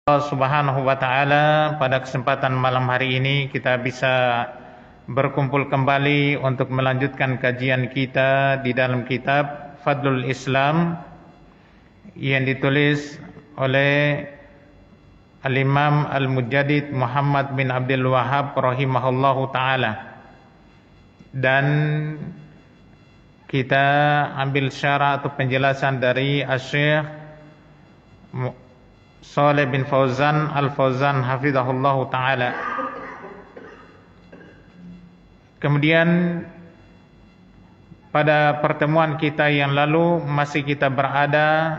Allah Subhanahu wa taala, pada kesempatan malam hari ini kita bisa berkumpul kembali untuk melanjutkan kajian kita di dalam kitab Fadlul Islam yang ditulis oleh Al-Imam Al-Mujaddid Muhammad bin Abdul Wahhab rahimahullahu taala. Dan kita ambil syarah atau penjelasan dari Asy-Syaikh Shalih bin Fauzan Al-Fauzan hafizahullahu taala. Kemudian pada pertemuan kita yang lalu masih kita berada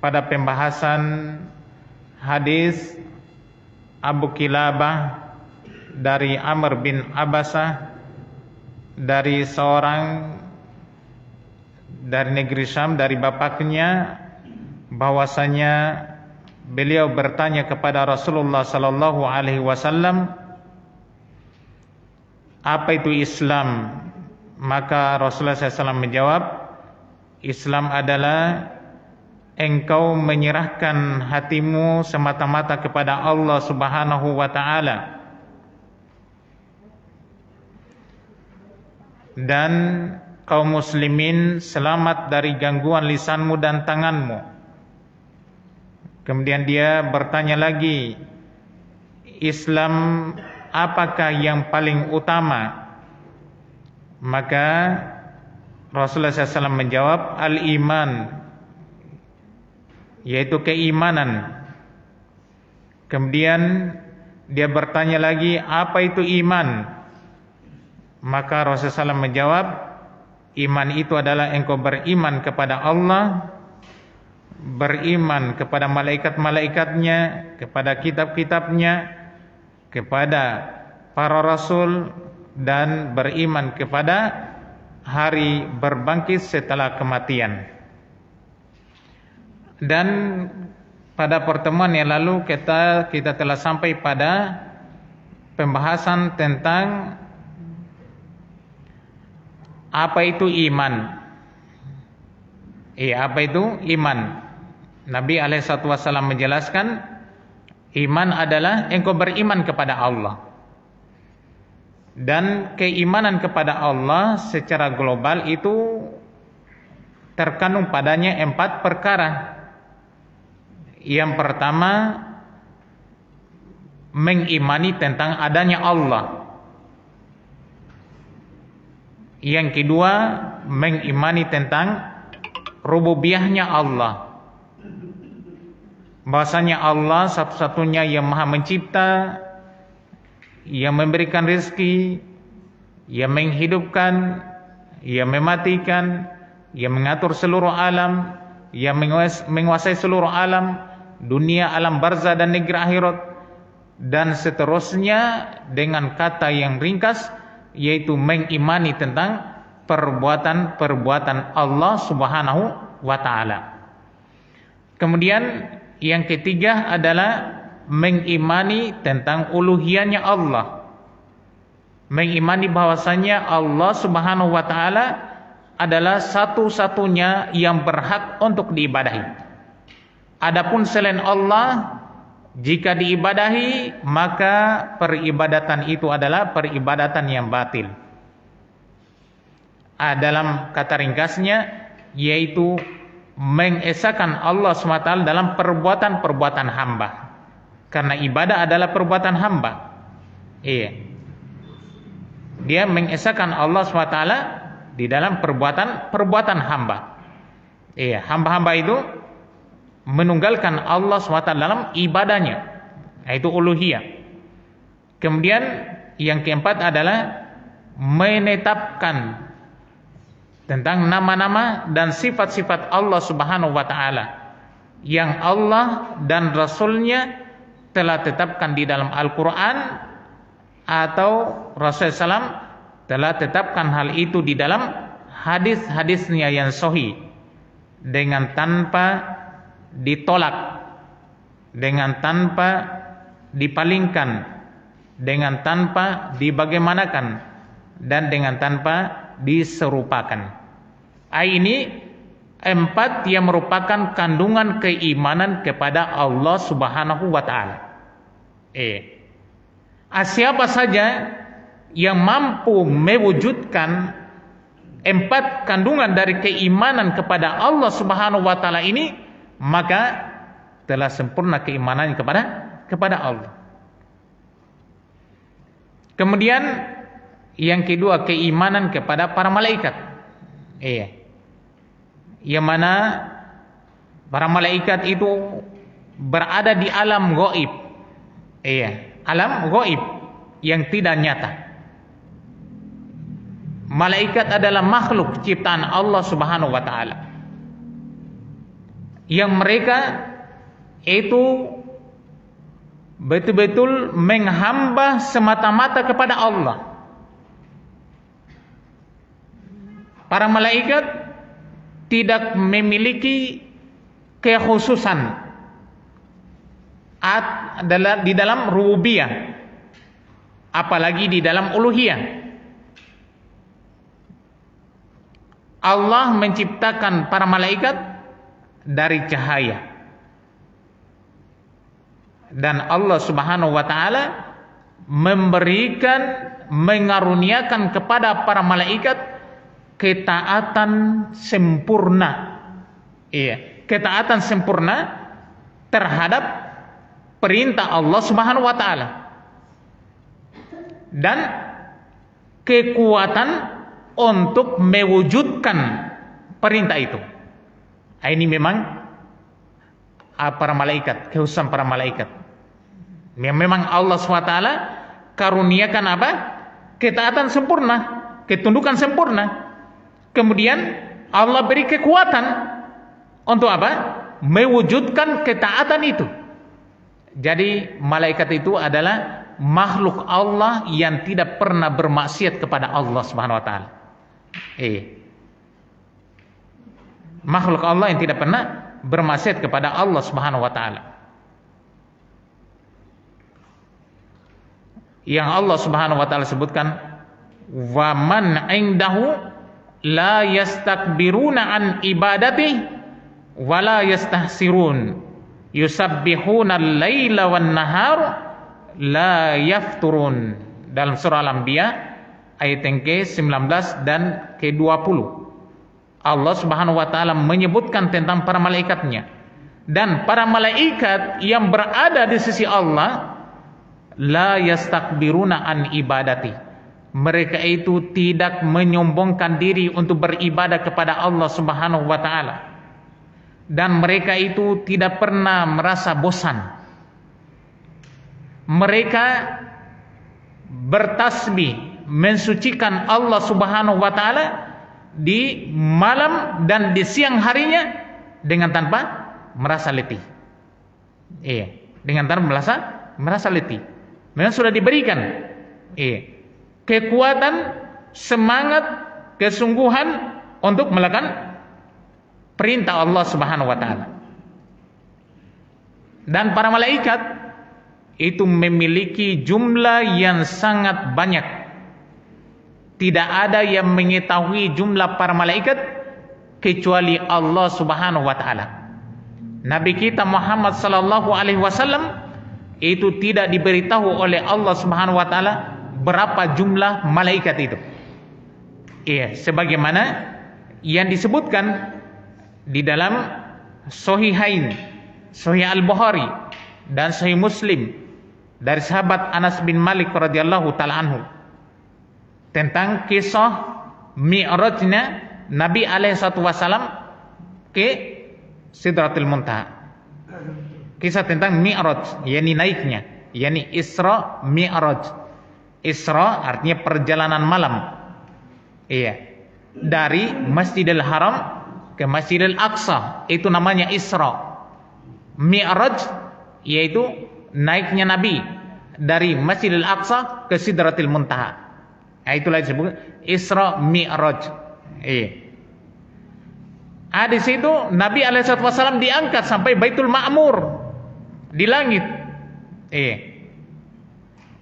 pada pembahasan hadis Abu Kilabah dari Amr bin Abbasah, dari seorang dari negeri Syam, dari bapaknya, bahwasanya beliau bertanya kepada Rasulullah sallallahu alaihi wasallam, apa itu Islam? Maka Rasulullah SAW menjawab, Islam adalah engkau menyerahkan hatimu semata-mata kepada Allah Subhanahu wa taala, dan kaum muslimin selamat dari gangguan lisanmu dan tanganmu. Kemudian dia bertanya lagi, Islam apakah yang paling utama? Maka Rasulullah SAW menjawab, al-iman, yaitu keimanan. Kemudian dia bertanya lagi, apa itu iman? Maka Rasulullah SAW menjawab, iman itu adalah engkau beriman kepada Allah, beriman kepada malaikat-malaikatnya, kepada kitab-kitabnya, kepada para rasul, dan beriman kepada hari berbangkit setelah kematian. Dan pada pertemuan yang lalu kita telah sampai pada pembahasan tentang apa itu iman. Apa itu iman? Nabi SAW menjelaskan, iman adalah engkau beriman kepada Allah. Dan keimanan kepada Allah secara global itu terkandung padanya 4 perkara. Yang pertama, mengimani tentang adanya Allah. Yang kedua, mengimani tentang rububiyahnya Allah, bahwasanya Allah satu-satunya yang maha mencipta, yang memberikan rezeki, yang menghidupkan, yang mematikan, yang mengatur seluruh alam, yang menguasai seluruh alam, dunia, alam barzah dan negeri akhirat, dan seterusnya dengan kata yang ringkas, yaitu mengimani tentang perbuatan-perbuatan Allah Subhanahu wa taala. Kemudian yang ketiga adalah mengimani tentang uluhiyahnya Allah. Mengimani bahwasanya Allah Subhanahu wa taala adalah satu-satunya yang berhak untuk diibadahi. Adapun selain Allah, jika diibadahi, maka peribadatan itu adalah peribadatan yang batil. Dalam kata ringkasnya, yaitu mengesahkan Allah SWT dalam perbuatan-perbuatan hamba. Karena ibadah adalah perbuatan hamba. Dia mengesahkan Allah SWT di dalam perbuatan hamba. Hamba-hamba itu menunggalkan Allah SWT dalam ibadahnya, yaitu uluhiyah. Kemudian yang keempat adalah menetapkan tentang nama-nama dan sifat-sifat Allah Subhanahu wa taala yang Allah dan Rasulnya telah tetapkan di dalam Al-Quran, atau Rasulullah SAW telah tetapkan hal itu di dalam hadis-hadisnya yang sahih, dengan tanpa ditolak, dengan tanpa dipalingkan, dengan tanpa dibagaimanakan, dan dengan tanpa diserupakan. Ini Empat yang merupakan kandungan keimanan kepada Allah Subhanahu wa taala. Siapa saja yang mampu mewujudkan empat kandungan dari keimanan kepada Allah Subhanahu wa taala ini, maka telah sempurna keimanannya kepada Allah. Kemudian yang kedua, keimanan kepada para malaikat. Yang mana para malaikat itu berada di alam gaib. Alam gaib yang tidak nyata. Malaikat adalah makhluk ciptaan Allah Subhanahu wa taala, yang mereka itu betul-betul menghamba semata-mata kepada Allah. Para malaikat tidak memiliki kekhususan adalah di dalam rububiyah, apalagi di dalam uluhiyah. Allah menciptakan para malaikat dari cahaya, dan Allah Subhanahu wa taala mengaruniakan kepada para malaikat ketaatan sempurna. Ketaatan sempurna terhadap perintah Allah Subhanahu wa taala, dan kekuatan untuk mewujudkan perintah itu. Ini memang para malaikat, kekhususan para malaikat. Memang Allah SWT karuniakan apa? Ketaatan sempurna, ketundukan sempurna. Kemudian Allah beri kekuatan untuk apa? Mewujudkan ketaatan itu. Jadi malaikat itu adalah makhluk Allah yang tidak pernah bermaksiat kepada Allah Subhanahu wa taala. Makhluk Allah yang tidak pernah bermaksiat kepada Allah Subhanahu wa taala. Yang Allah Subhanahu wa taala sebutkan, wa man indahu la yastakbiruna an ibadati wa la yastahsirun yusabbihuna al-laila wan nahar la yafturun. Dalam surah Al-Anbiya ayat yang ke-19 dan ke-20, Allah Subhanahu wa taala menyebutkan tentang para malaikatnya. Dan para malaikat yang berada di sisi Allah, la yastakbiruna an ibadati, mereka itu tidak menyombongkan diri untuk beribadah kepada Allah Subhanahu wa taala, dan mereka itu tidak pernah merasa bosan. Mereka bertasbih mensucikan Allah Subhanahu wa taala di malam dan di siang harinya dengan tanpa merasa letih. Dengan tanpa merasa letih. Memang sudah diberikan kekuatan, semangat, kesungguhan untuk melakukan perintah Allah Subhanahu wa taala. Dan para malaikat itu memiliki jumlah yang sangat banyak. Tidak ada yang mengetahui jumlah para malaikat kecuali Allah Subhanahu wa taala. Nabi kita Muhammad sallallahu alaihi wasallam itu tidak diberitahu oleh Allah Subhanahu wa taala berapa jumlah malaikat itu. Sebagaimana yang disebutkan di dalam Sahihain, Sahih Al-Bukhari dan Sahih Muslim dari sahabat Anas bin Malik radhiyallahu taala anhu tentang kisah Mi'rajnya Nabi alaihi wasallam ke Sidratul Muntaha. Kisah tentang Mi'raj, yakni naiknya, yakni Isra Mi'raj. Isra artinya perjalanan malam. Dari Masjidil Haram ke Masjidil Aqsa, itu namanya Isra. Mi'raj yaitu naiknya Nabi dari Masjidil Aqsa ke Sidratul Muntaha. Itulah disebut Isra Mi'raj. Di situ Nabi alaihissalam diangkat sampai Baitul Ma'mur di langit.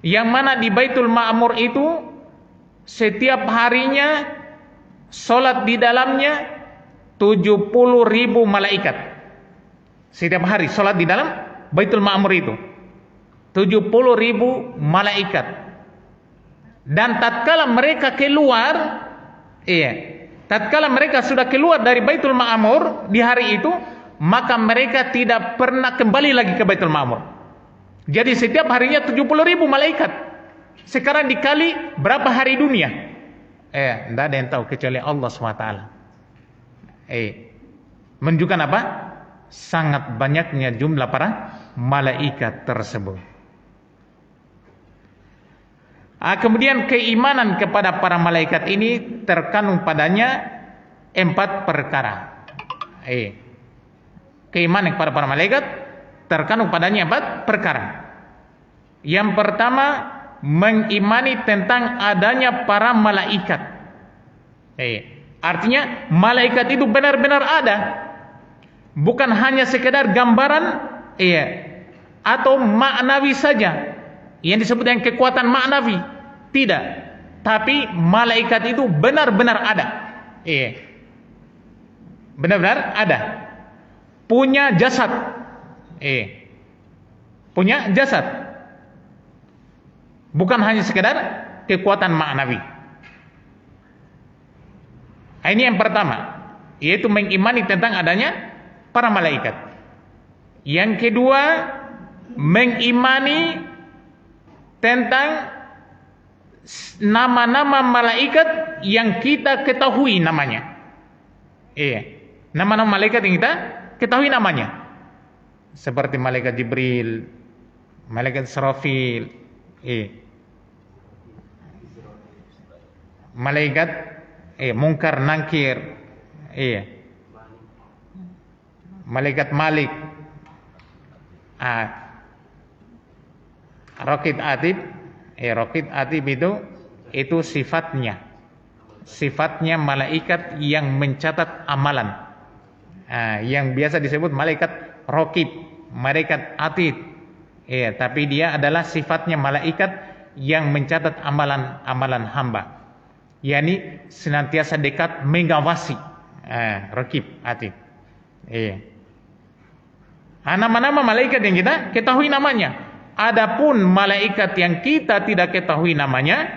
Yang mana di Baitul Ma'mur itu setiap harinya sholat di dalamnya 70.000 malaikat setiap hari sholat di dalam Baitul Ma'mur itu. 70.000 malaikat. Dan tatkala mereka keluar, tatkala mereka sudah keluar dari Baitul Ma'mur di hari itu, maka mereka tidak pernah kembali lagi ke Baitul Ma'mur. Jadi setiap harinya 70.000 malaikat. Sekarang dikali berapa hari dunia? Tidak ada yang tahu kecuali Allah SWT. Menunjukkan apa? Sangat banyaknya jumlah para malaikat tersebut. Kemudian keimanan kepada para malaikat ini terkandung padanya 4 perkara. Keimanan kepada para malaikat terkandung padanya 4 perkara. Yang pertama, mengimani tentang adanya para malaikat. Artinya malaikat itu benar-benar ada, bukan hanya sekedar gambaran atau maknawi saja yang disebut dengan kekuatan maknawi. Tidak, tapi malaikat itu benar-benar ada. Benar-benar ada, punya jasad. Punya jasad, bukan hanya sekedar kekuatan maknawi. Ini yang pertama, yaitu mengimani tentang adanya para malaikat. Yang kedua, mengimani tentang nama-nama malaikat yang kita ketahui namanya. Nama-nama malaikat yang kita ketahui namanya. Seperti malaikat Jibril, malaikat Israfil, malaikat Munkar Nakir, malaikat Malik, Raqib Atid. Raqib Atid itu sifatnya malaikat yang mencatat amalan, yang biasa disebut malaikat Raqib, malaikat Atid. Tapi dia adalah sifatnya malaikat yang mencatat amalan hamba, yakni senantiasa dekat mengawasi. Raqib Atid. Nama-nama malaikat yang kita ketahui namanya. Adapun malaikat yang kita tidak ketahui namanya,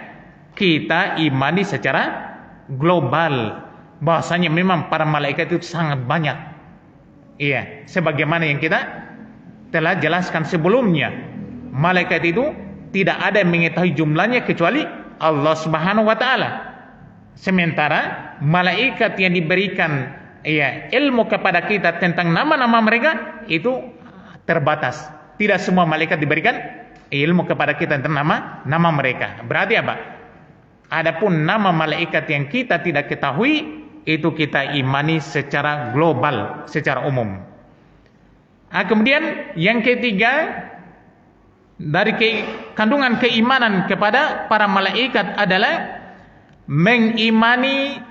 kita imani secara global, bahwasanya memang para malaikat itu sangat banyak. Sebagaimana yang kita telah jelaskan sebelumnya, malaikat itu tidak ada yang mengetahui jumlahnya kecuali Allah Subhanahu wa taala. Sementara malaikat yang diberikan ilmu kepada kita tentang nama-nama mereka itu terbatas. Tidak semua malaikat diberikan ilmu kepada kita tentang nama mereka. Berarti apa? Adapun nama malaikat yang kita tidak ketahui, itu kita imani secara global, secara umum. Kemudian yang ketiga, dari kandungan keimanan kepada para malaikat adalah mengimani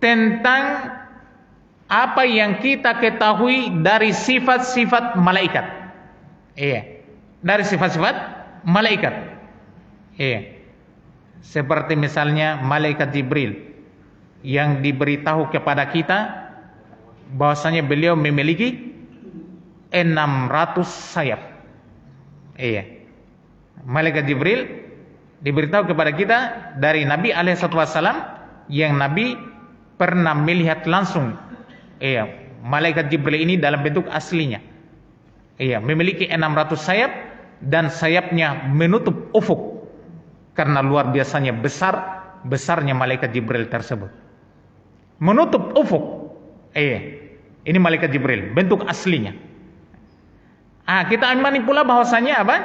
tentang apa yang kita ketahui dari sifat-sifat malaikat. Dari sifat-sifat malaikat. Seperti misalnya malaikat Jibril yang diberitahu kepada kita bahwasanya beliau memiliki 600 sayap. Malaikat Jibril diberitahu kepada kita dari Nabi alaihissalam, yang Nabi pernah melihat langsung malaikat Jibril ini dalam bentuk aslinya. Memiliki 600 sayap, dan sayapnya menutup ufuk karena luar biasanya besarnya malaikat Jibril tersebut. Menutup ufuk. Ini malaikat Jibril bentuk aslinya. Kita imani pula bahwasanya apa?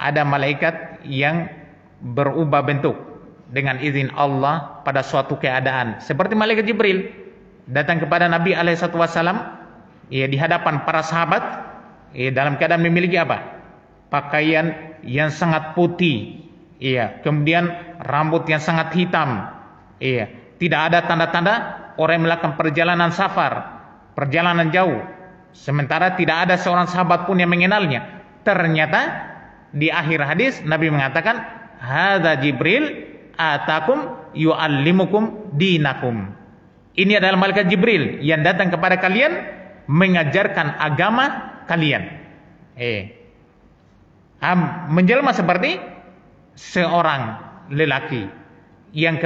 Ada malaikat yang berubah bentuk dengan izin Allah pada suatu keadaan, seperti malaikat Jibril datang kepada Nabi alaihissalam di hadapan para sahabat dalam keadaan memiliki apa? Pakaian yang sangat putih, kemudian rambut yang sangat hitam, tidak ada tanda-tanda orang yang melakukan perjalanan safar, perjalanan jauh, sementara tidak ada seorang sahabat pun yang mengenalnya. Ternyata di akhir hadis Nabi mengatakan, hadza Jibril atakum yu'allimukum dinakum. Ini adalah malaikat Jibril yang datang kepada kalian mengajarkan agama kalian. Menjelma seperti seorang lelaki yang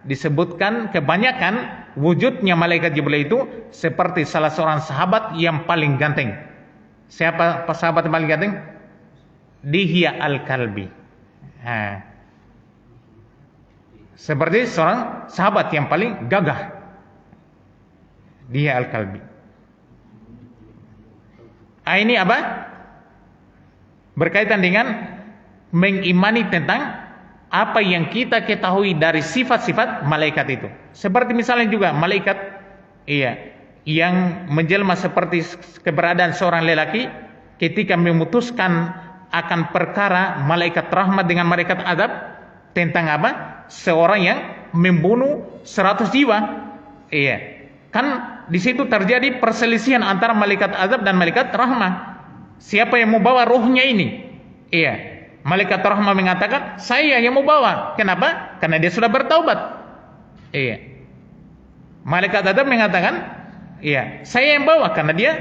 disebutkan kebanyakan wujudnya malaikat Jibril itu seperti salah seorang sahabat yang paling ganteng. Siapa sahabat yang paling ganteng? Dihya al-Kalbi. Seperti seorang sahabat yang paling gagah, Dihya al-Kalbi. Ini apa? Berkaitan dengan mengimani tentang apa yang kita ketahui dari sifat-sifat malaikat itu. Seperti misalnya juga malaikat yang menjelma seperti keberadaan seorang lelaki ketika memutuskan akan perkara malaikat rahmat dengan malaikat azab tentang apa? Seorang yang membunuh 100 jiwa. Kan di situ terjadi perselisihan antara malaikat azab dan malaikat rahmah. Siapa yang mau bawa rohnya ini? Malaikat rahmah mengatakan, saya yang mau bawa. Kenapa? Karena dia sudah bertaubat. Malaikat azab mengatakan, saya yang bawa karena dia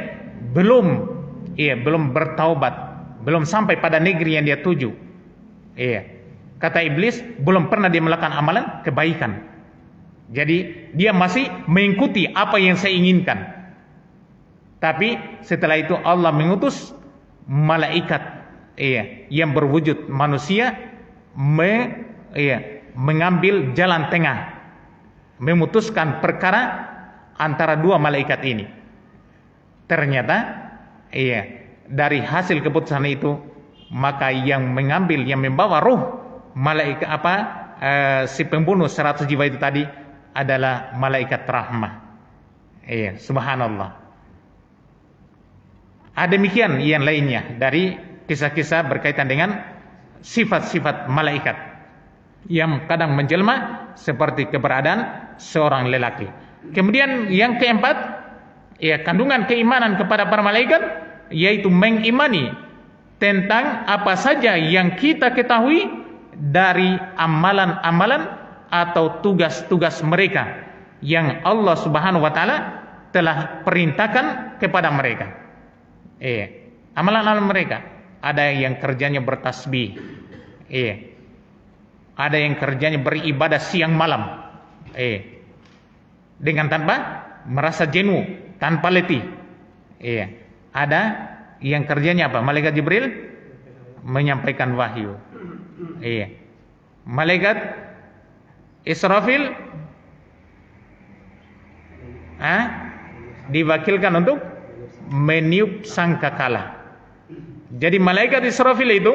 belum bertaubat, belum sampai pada negeri yang dia tuju. Kata iblis, belum pernah dia melakukan amalan kebaikan. Jadi dia masih mengikuti apa yang saya inginkan. Tapi setelah itu Allah mengutus malaikat yang berwujud manusia mengambil jalan tengah, memutuskan perkara antara dua malaikat ini. Ternyata dari hasil keputusan itu, maka yang membawa ruh malaikat si pembunuh 100 jiwa itu tadi adalah malaikat rahmah. Subhanallah. Demikian yang lainnya dari kisah-kisah berkaitan dengan sifat-sifat malaikat yang kadang menjelma seperti keberadaan seorang lelaki. Kemudian yang keempat, kandungan keimanan kepada para malaikat, yaitu mengimani tentang apa saja yang kita ketahui dari amalan-amalan atau tugas-tugas mereka yang Allah Subhanahu wa taala telah perintahkan kepada mereka. Amalan-amalan mereka, ada yang kerjanya bertasbih, ada yang kerjanya beribadah siang malam, dengan tanpa merasa jenuh, tanpa letih. Ada yang kerjanya apa? Malaikat Jibril menyampaikan wahyu. Malaikat Israfil diwakilkan untuk meniup sangkakala. Jadi malaikat Israfil itu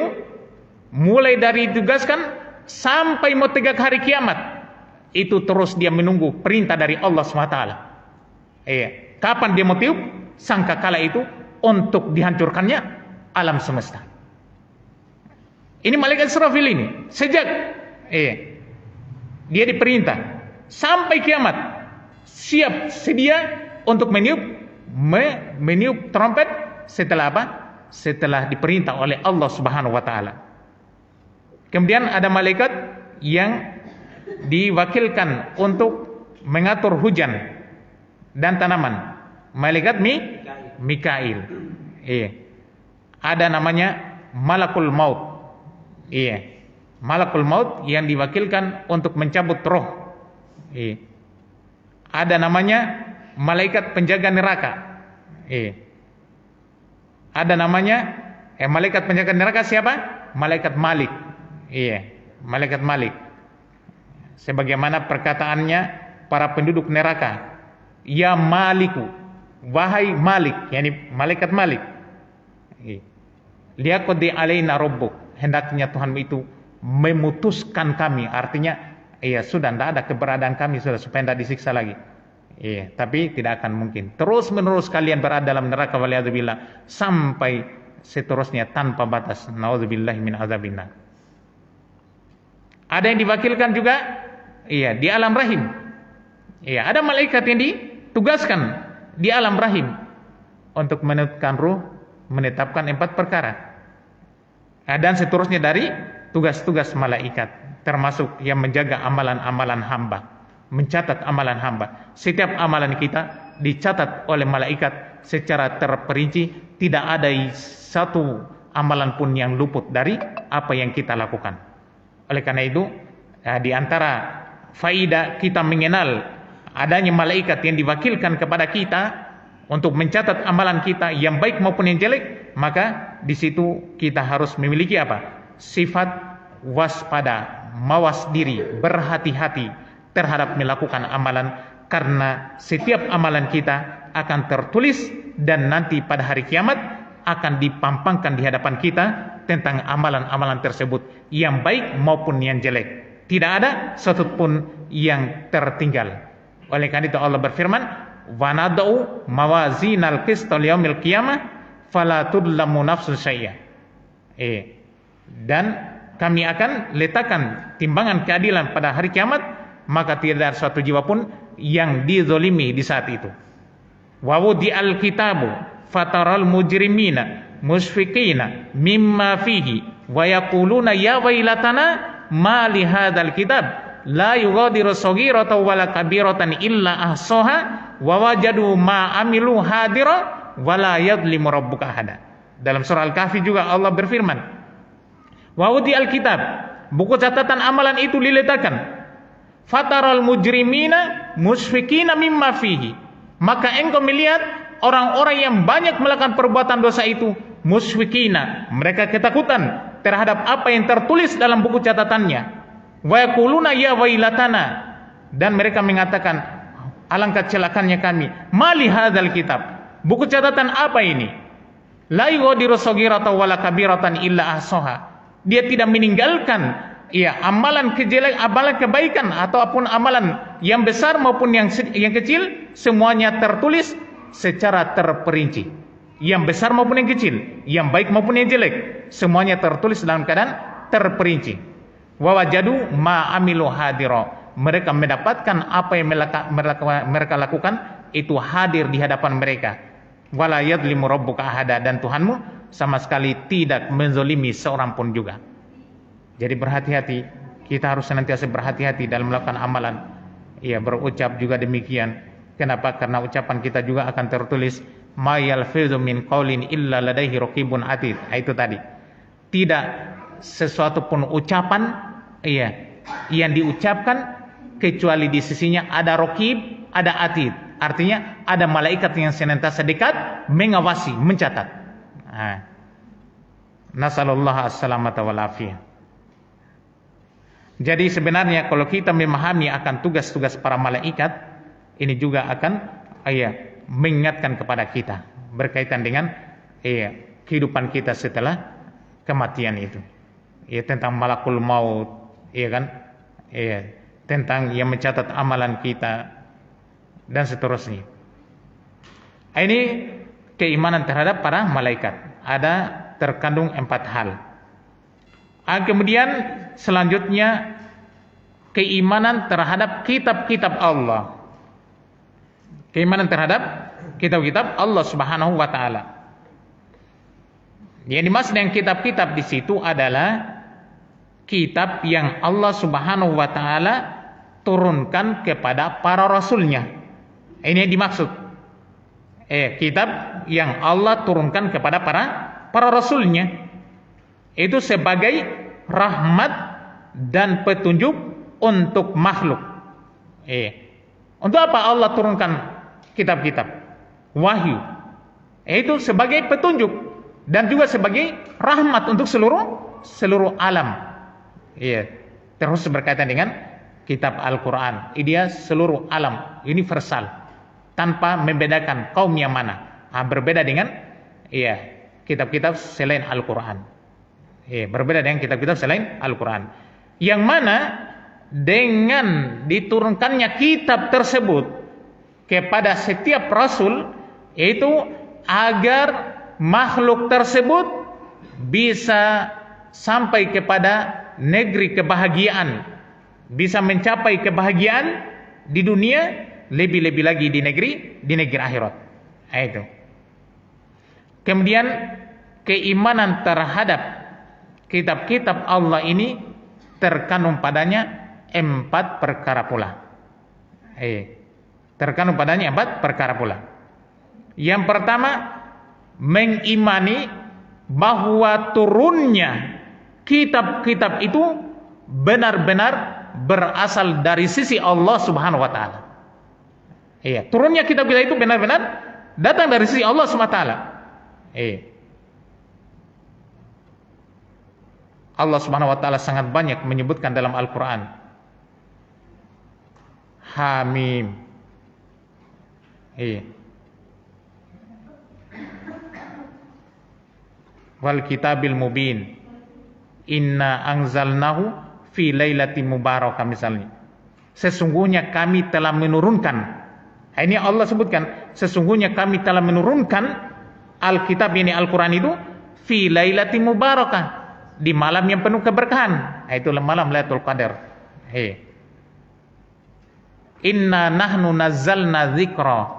mulai dari ditugaskan sampai mau tegak hari kiamat, itu terus dia menunggu perintah dari Allah SWT. Kapan dia mau tiup sangkakala itu untuk dihancurkannya alam semesta. Ini malaikat Israfil ini sejak dia diperintah sampai kiamat siap sedia untuk meniup trompet setelah apa? Setelah diperintah oleh Allah Subhanahu wa taala. Kemudian ada malaikat yang diwakilkan untuk mengatur hujan dan tanaman. Malaikat Mikail. Ada namanya Malakul Maut. Malakul Maut yang diwakilkan untuk mencabut roh. Ada namanya malaikat penjaga neraka. Ada namanya malaikat penjaga neraka siapa? Malaikat Malik. Malaikat Malik. Sebagaimana perkataannya para penduduk neraka, ya Maliku, wahai Malik, yakni malaikat Malik. Liyaqdi alaina rabbuk, hendaknya Tuhan itu memutuskan kami, artinya sudah tidak ada keberadaan kami sudah supaya tidak disiksa lagi. Tapi tidak akan mungkin terus menerus kalian berada dalam neraka waliyadzubillah sampai seterusnya tanpa batas. Nauzubillahi min azabillah. Ada yang diwakilkan juga di alam rahim. Ada malaikat yang ditugaskan di alam rahim untuk menentukan ruh, menetapkan 4 perkara. Dan seterusnya dari tugas-tugas malaikat, termasuk yang menjaga amalan-amalan hamba. mencatat amalan hamba. Setiap amalan kita dicatat oleh malaikat secara terperinci, tidak ada satu amalan pun yang luput dari apa yang kita lakukan. Oleh karena itu, di antara faidah kita mengenal adanya malaikat yang diwakilkan kepada kita untuk mencatat amalan kita yang baik maupun yang jelek, maka di situ kita harus memiliki apa? Sifat waspada, mawas diri, berhati-hati terhadap melakukan amalan, karena setiap amalan kita akan tertulis dan nanti pada hari kiamat akan dipampangkan di hadapan kita tentang amalan-amalan tersebut, yang baik maupun yang jelek. Tidak ada satu pun yang tertinggal. Oleh karena itu Allah berfirman, "Wa nad'u mawazinal qista liyaumil qiyamah fala tudlamu nafsun syai'a." Dan kami akan letakkan timbangan keadilan pada hari kiamat, maka tidak ada suatu jiwa pun yang dizolimi di saat itu. Wa wudi'al kitabu fataral mujrimina musfiqina mimma fihi wa yaquluna ya wailatana ma li hadzal kitab la yughadiru shaghiratan wala kabiratan illa ahsaha wa wajadu ma amilu hadira wala yadlimu rabbuka ahada. Dalam surah Al-Kahfi juga Allah berfirman, wa wudi'al kitab, buku catatan amalan itu diletakkan, fataral mujrimina musfiqina mimma fihi, maka engkau melihat orang-orang yang banyak melakukan perbuatan dosa itu, musfiqina, mereka ketakutan terhadap apa yang tertulis dalam buku catatannya, wa yaquluna ya wailatana, dan mereka mengatakan alangkah celakanya kami, mali hadzal kitab, buku catatan apa ini, la yughadiru shaghiratan wala kabiratan illa ahsaha, dia tidak meninggalkan amalan amalan kebaikan ataupun amalan yang besar maupun yang kecil, semuanya tertulis secara terperinci. Yang besar maupun yang kecil, yang baik maupun yang jelek, semuanya tertulis dalam keadaan terperinci. Wa wajadu ma amilu hadira, mereka mendapatkan apa yang mereka lakukan itu hadir di hadapan mereka. Wala yadlimu rabbuka ahada, dan Tuhanmu sama sekali tidak menzolimi seorang pun juga. Jadi berhati-hati, kita harus senantiasa berhati-hati dalam melakukan amalan. Berucap juga demikian. Kenapa? Karena ucapan kita juga akan tertulis, ma yalfizu min qaulin illa ladaihi raqibun atid. Itu tadi. Tidak sesuatu pun ucapan yang diucapkan kecuali di sisinya ada raqib, ada atid. Artinya ada malaikat yang senantiasa dekat mengawasi, mencatat. Nasallallahu as-salamata wal afiyah. Jadi sebenarnya kalau kita memahami akan tugas-tugas para malaikat, ini juga akan mengingatkan kepada kita berkaitan dengan kehidupan kita setelah kematian itu. Tentang malakul maut, tentang yang mencatat amalan kita dan seterusnya. Ini keimanan terhadap para malaikat. Ada terkandung 4 hal. Kemudian selanjutnya keimanan terhadap kitab-kitab Allah. Keimanan terhadap kitab-kitab Allah Subhanahu wa taala. Yang dimaksud dengan kitab-kitab di situ adalah kitab yang Allah Subhanahu wa taala turunkan kepada para rasulnya. Ini yang dimaksud. Kitab yang Allah turunkan kepada para rasulnya. Itu sebagai rahmat dan petunjuk untuk makhluk. Untuk apa Allah turunkan kitab-kitab? Wahyu. Itu sebagai petunjuk dan juga sebagai rahmat untuk seluruh alam. Terus berkaitan dengan kitab Al-Quran. Dia seluruh alam, universal, tanpa membedakan kaum yang mana. Berbeda dengan kitab-kitab selain Al-Quran. Berbeda dengan kitab-kitab selain Al-Quran, yang mana dengan diturunkannya kitab tersebut kepada setiap rasul, itu agar makhluk tersebut bisa sampai kepada negeri kebahagiaan, bisa mencapai kebahagiaan di dunia, lebih-lebih lagi di negeri akhirat. Itu. Kemudian keimanan terhadap kitab-kitab Allah ini terkandung padanya 4 perkara pula. Terkandung padanya 4 perkara pula. Yang pertama, mengimani bahwa turunnya kitab-kitab itu benar-benar berasal dari sisi Allah Subhanahu wa taala. Turunnya kitab-kitab itu benar-benar datang dari sisi Allah Subhanahu wa taala. Allah Subhanahu wa taala sangat banyak menyebutkan dalam Al-Qur'an. Hamim. Wal kitabil mubin. Inna anzalnahu fi lailatin mubarakah misalnya. Sesungguhnya kami telah menurunkan. Ini Allah sebutkan, sesungguhnya kami telah menurunkan Alkitab ini Al-Qur'an itu fi lailatin mubarakah, di malam yang penuh keberkahan. Itulah malam Lailatul Qadar. Inna nahnu nazzalna dzikra.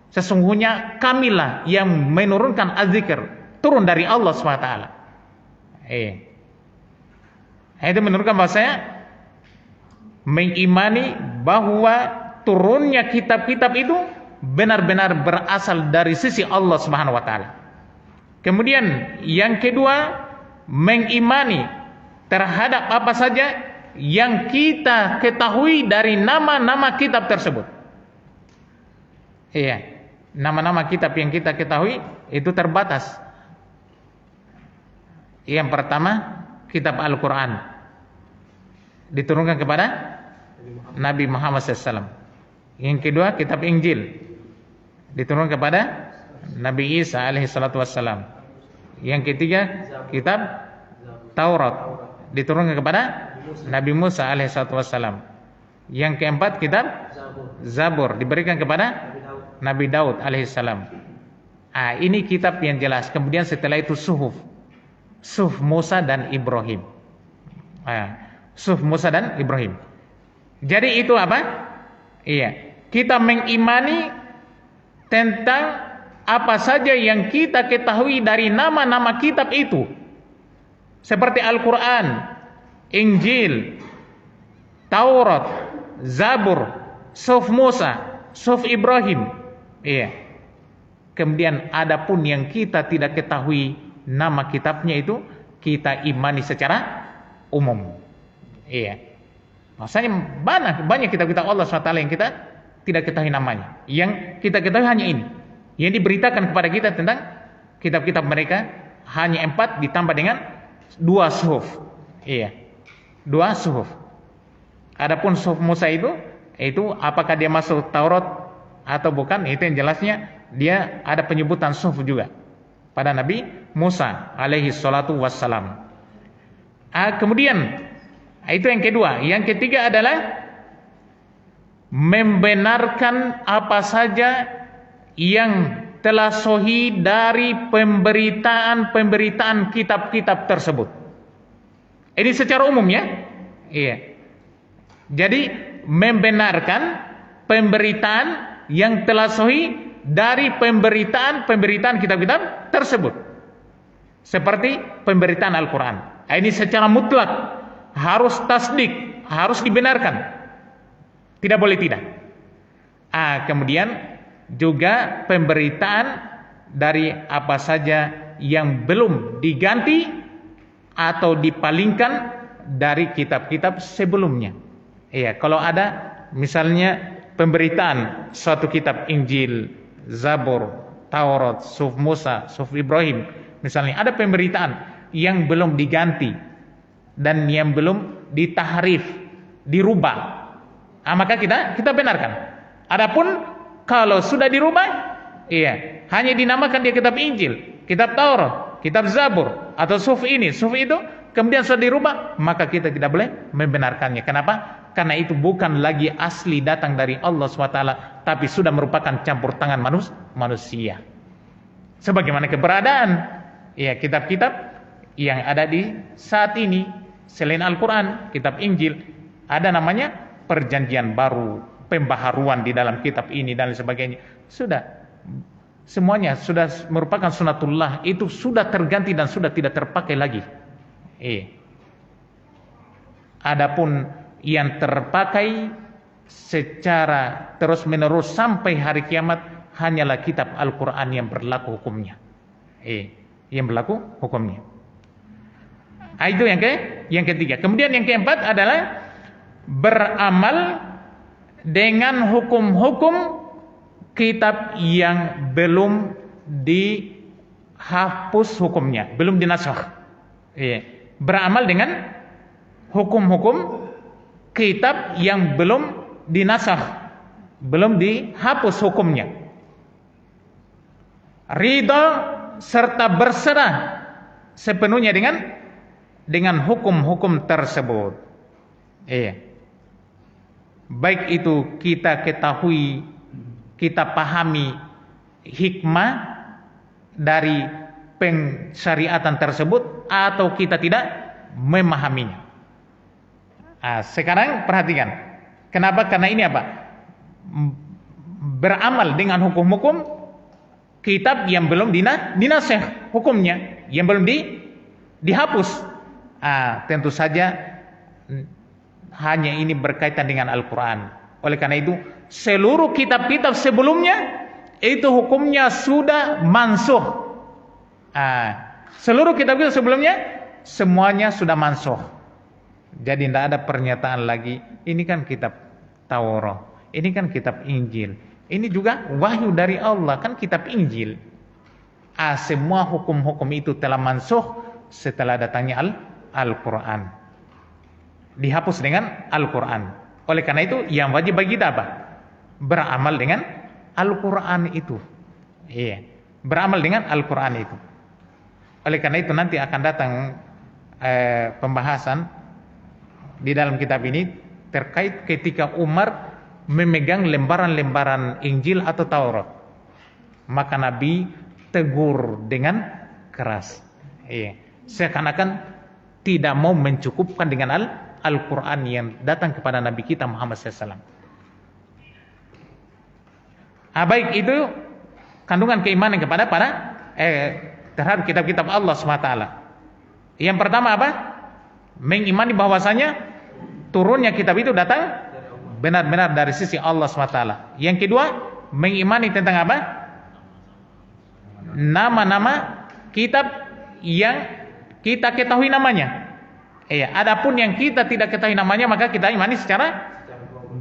Sesungguhnya kamilah yang menurunkan az-zikr, turun dari Allah SWT. Itu menurunkan bahasanya mengimani bahwa turunnya kitab-kitab itu benar-benar berasal dari sisi Allah Subhanahu wa taala. Kemudian yang kedua, mengimani terhadap apa saja yang kita ketahui dari nama-nama kitab tersebut. Nama-nama kitab yang kita ketahui itu terbatas. Yang pertama, kitab Al-Qur'an diturunkan kepada Nabi Muhammad SAW. Yang kedua, kitab Injil diturunkan kepada Nabi Isa alaihi salatu wassalam. Yang ketiga, kitab Taurat diturunkan kepada Nabi Musa alaihi salatu wassalam. Yang keempat, kitab Zabur diberikan kepada Nabi Daud alaihi salam. Ini kitab yang jelas. Kemudian setelah itu suhuf Musa dan Ibrahim. Suhuf Musa dan Ibrahim. Jadi itu apa? Kita mengimani tentang apa saja yang kita ketahui dari nama-nama kitab itu, seperti Al-Quran, Injil, Taurat, Zabur, Suhuf Musa, Suhuf Ibrahim. Kemudian adapun yang kita tidak ketahui nama kitabnya itu, kita imani secara umum. Maksudnya banyak kitab-kitab Allah SWT yang kita tidak ketahui namanya. Yang kita ketahui hanya ini. Yang diberitakan kepada kita tentang kitab-kitab mereka hanya 4 ditambah dengan 2 suhuf. 2 suhuf. Adapun suhuf Musa itu apakah dia masuk Taurat atau bukan, itu yang jelasnya dia ada penyebutan suhuf juga pada Nabi Musa alaihi salatu wassalam. Kemudian itu yang kedua. Yang ketiga adalah membenarkan apa saja yang telah sahih dari pemberitaan kitab-kitab tersebut. Ini secara umum ya. Jadi membenarkan pemberitaan yang telah sahih dari pemberitaan kitab-kitab tersebut. Seperti pemberitaan Al-Quran. Ini secara mutlak harus tasdik, harus dibenarkan. Tidak boleh tidak. Kemudian juga pemberitaan dari apa saja yang belum diganti atau dipalingkan dari kitab-kitab sebelumnya. Kalau ada misalnya pemberitaan suatu kitab Injil, Zabur, Taurat, Suhuf Musa, Suhuf Ibrahim, misalnya ada pemberitaan yang belum diganti dan yang belum ditahrif, dirubah, maka kita benarkan. Adapun kalau sudah dirubah, hanya dinamakan dia kitab Injil, kitab Taurat, kitab Zabur atau suhuf ini, suhuf itu, kemudian sudah dirubah, maka kita tidak boleh membenarkannya. Kenapa? Karena itu bukan lagi asli datang dari Allah SWT, tapi sudah merupakan campur tangan manusia. Sebagaimana keberadaan kitab-kitab yang ada di saat ini selain Al-Quran, kitab Injil, ada namanya perjanjian baru, pembaharuan di dalam kitab ini dan sebagainya. Semuanya sudah merupakan sunatullah, itu sudah terganti dan sudah tidak terpakai lagi. Adapun yang terpakai secara terus-menerus sampai hari kiamat hanyalah kitab Al-Quran yang berlaku hukumnya. Yang berlaku hukumnya. Itu yang ketiga. Kemudian yang keempat adalah beramal dengan hukum-hukum kitab yang belum dihapus hukumnya, belum dinasakh. Beramal dengan hukum-hukum kitab yang belum dinasakh, belum dihapus hukumnya. Ridha serta berserah sepenuhnya dengan hukum-hukum tersebut. Baik itu kita ketahui, kita pahami hikmah dari pensyariatan tersebut atau kita tidak memahaminya. Sekarang perhatikan. Kenapa? Karena ini apa? Beramal dengan hukum-hukum kitab yang belum dinasakh hukumnya, yang belum dihapus. Tentu saja hanya ini berkaitan dengan Al-Quran. Oleh karena itu, seluruh kitab-kitab sebelumnya itu hukumnya sudah mansukh. Seluruh kitab-kitab sebelumnya semuanya sudah mansukh. Jadi tidak ada pernyataan lagi, ini kan kitab Taurat, ini kan kitab Injil, ini juga wahyu dari Allah, kan kitab Injil. Semua hukum-hukum itu telah mansukh setelah datangnya Al-Quran, dihapus dengan Al-Quran. Oleh karena itu yang wajib bagi kita apa? Beramal dengan Al-Quran itu. Beramal dengan Al-Quran itu. Oleh karena itu nanti akan datang pembahasan di dalam kitab ini terkait ketika Umar memegang lembaran-lembaran Injil atau Taurat, maka Nabi tegur dengan keras. Seakan-akan tidak mau mencukupkan dengan Al-Quran yang datang kepada Nabi kita Muhammad SAW. Baik itu kandungan keimanan kepada terhadap kitab-kitab Allah SWT. Yang pertama apa? Mengimani bahwasanya turunnya kitab itu datang benar-benar dari sisi Allah SWT. Yang kedua, mengimani tentang apa? Nama-nama kitab yang kita ketahui namanya. Adapun yang kita tidak ketahui namanya maka kita imani secara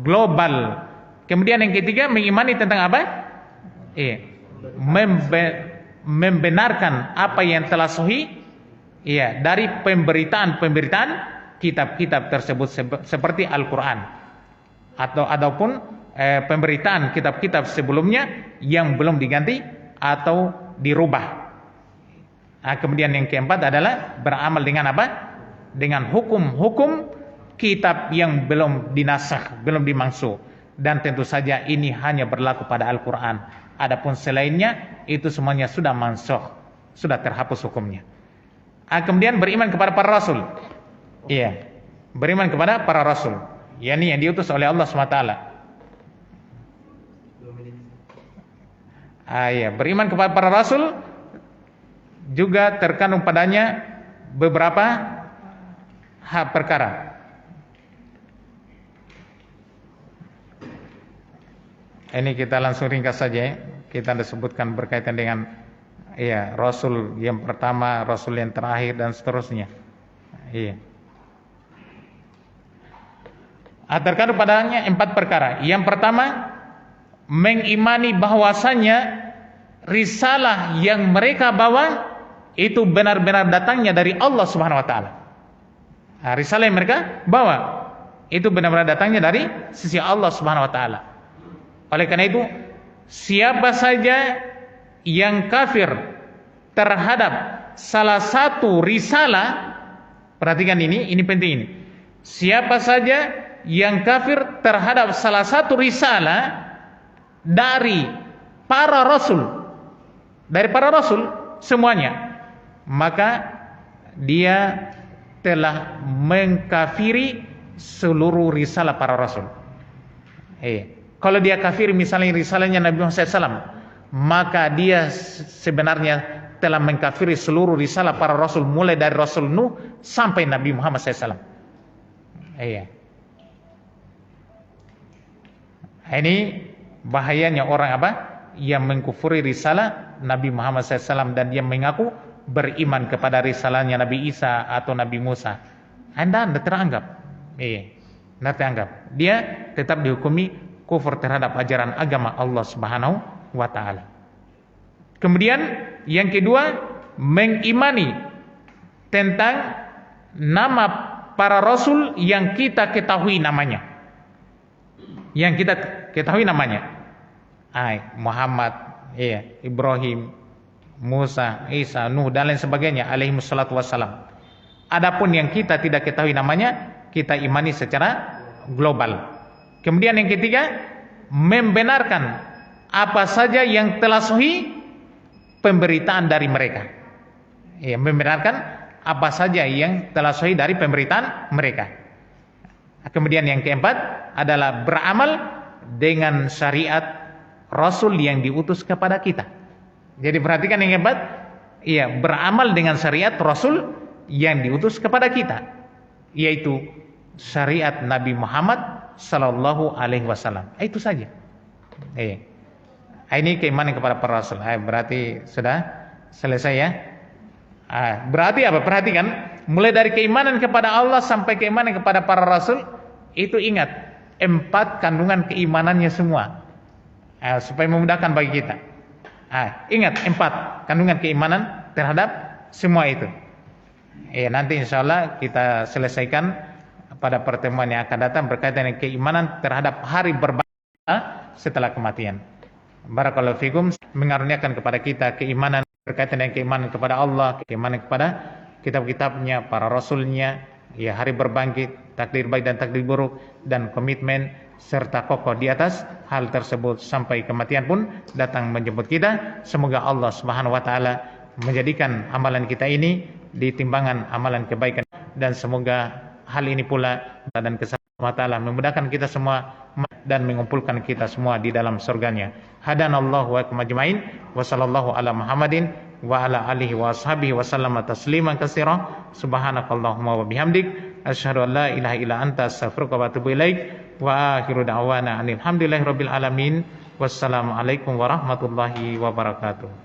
global. Kemudian yang ketiga, mengimani tentang apa? Membenarkan apa yang telah sahih dari pemberitaan kitab-kitab tersebut seperti Al-Quran ataupun pemberitaan kitab-kitab sebelumnya yang belum diganti atau dirubah. Kemudian yang keempat adalah beramal dengan apa? Dengan hukum-hukum kitab yang belum dinasakh, belum dimansukh. Dan tentu saja ini hanya berlaku pada Al-Quran. Adapun selainnya itu semuanya sudah mansukh, sudah terhapus hukumnya. Kemudian beriman kepada para rasul. Beriman kepada para rasul, yakni yang diutus oleh Allah SWT. Beriman kepada para rasul juga terkandung padanya beberapa perkara. Ini kita langsung ringkas saja. Kita disebutkan berkaitan dengan Rasul yang pertama, Rasul yang terakhir dan seterusnya. Terkandung padanya 4 perkara. Yang pertama, mengimani bahwasanya risalah yang mereka bawa itu benar-benar datangnya dari Allah Subhanahu wa taala. Risalah yang mereka bawa itu benar-benar datangnya dari sisi Allah Subhanahu wa taala. Oleh karena itu, siapa saja yang kafir terhadap salah satu risalah, perhatikan ini penting ini. Siapa saja yang kafir terhadap salah satu risalah dari para rasul semuanya, maka dia telah mengkafiri seluruh risalah para rasul. Kalau dia kafir misalnya risalahnya Nabi Muhammad SAW, maka dia sebenarnya telah mengkafiri seluruh risalah para rasul, mulai dari Rasul Nuh sampai Nabi Muhammad SAW. Ini bahayanya orang apa? Yang mengkufuri risalah Nabi Muhammad SAW dan dia mengaku beriman kepada risalahnya Nabi Isa atau Nabi Musa. Anda teranggap, Anda teranggap. Dia tetap dihukumi kufur terhadap ajaran agama Allah Subhanahu wa Ta'ala. Kemudian yang kedua, mengimani tentang nama para rasul yang kita ketahui namanya. Yang kita ketahui namanya. Muhammad, Ibrahim, Musa, Isa, Nuh dan lain sebagainya alaihi wassalatu wassalam. Adapun yang kita tidak ketahui namanya, kita imani secara global. Kemudian yang ketiga, membenarkan apa saja yang telah sahih pemberitaan dari mereka. Membenarkan apa saja yang telah sahih dari pemberitaan mereka. Kemudian yang keempat adalah beramal dengan syariat Rasul yang diutus kepada kita. Jadi perhatikan yang keempat, beramal dengan syariat Rasul yang diutus kepada kita, yaitu syariat Nabi Muhammad sallallahu alaihi wasallam. Itu saja. Ini keimanan kepada para rasul. Berarti sudah selesai ya. Berarti apa? Perhatikan, mulai dari keimanan kepada Allah sampai keimanan kepada para rasul, itu ingat 4 kandungan keimanannya semua. Supaya memudahkan bagi kita. Ingat 4 kandungan keimanan terhadap semua itu. Nanti insya Allah kita selesaikan pada pertemuan yang akan datang berkaitan dengan keimanan terhadap hari berbangsa setelah kematian. Barakallahu fikum, mengaruniakan kepada kita keimanan berkaitan dengan keimanan kepada Allah, keimanan kepada kitab-kitabnya, para rasulnya, hari berbangkit, takdir baik dan takdir buruk, dan komitmen serta kokoh di atas hal tersebut sampai kematian pun datang menjemput kita. Semoga Allah Subhanahu wa Ta'ala menjadikan amalan kita ini di timbangan amalan kebaikan, dan semoga hal ini pula dan keselamatan Ta'ala memudahkan kita semua dan mengumpulkan kita semua di dalam surganya. Hadanallahu wa ajmain wa sallallahu ala Muhammadin wa ala alihi wa ashabihi wa sallama tasliman katsira. Subhanakallahumma wa bihamdik asyhadu an la ilaha illa anta astaghfiruka wa atubu ilaik. Wa akhiru da'wana alhamdulillahi rabbil alamin. Wassalamualaikum warahmatullahi wabarakatuh.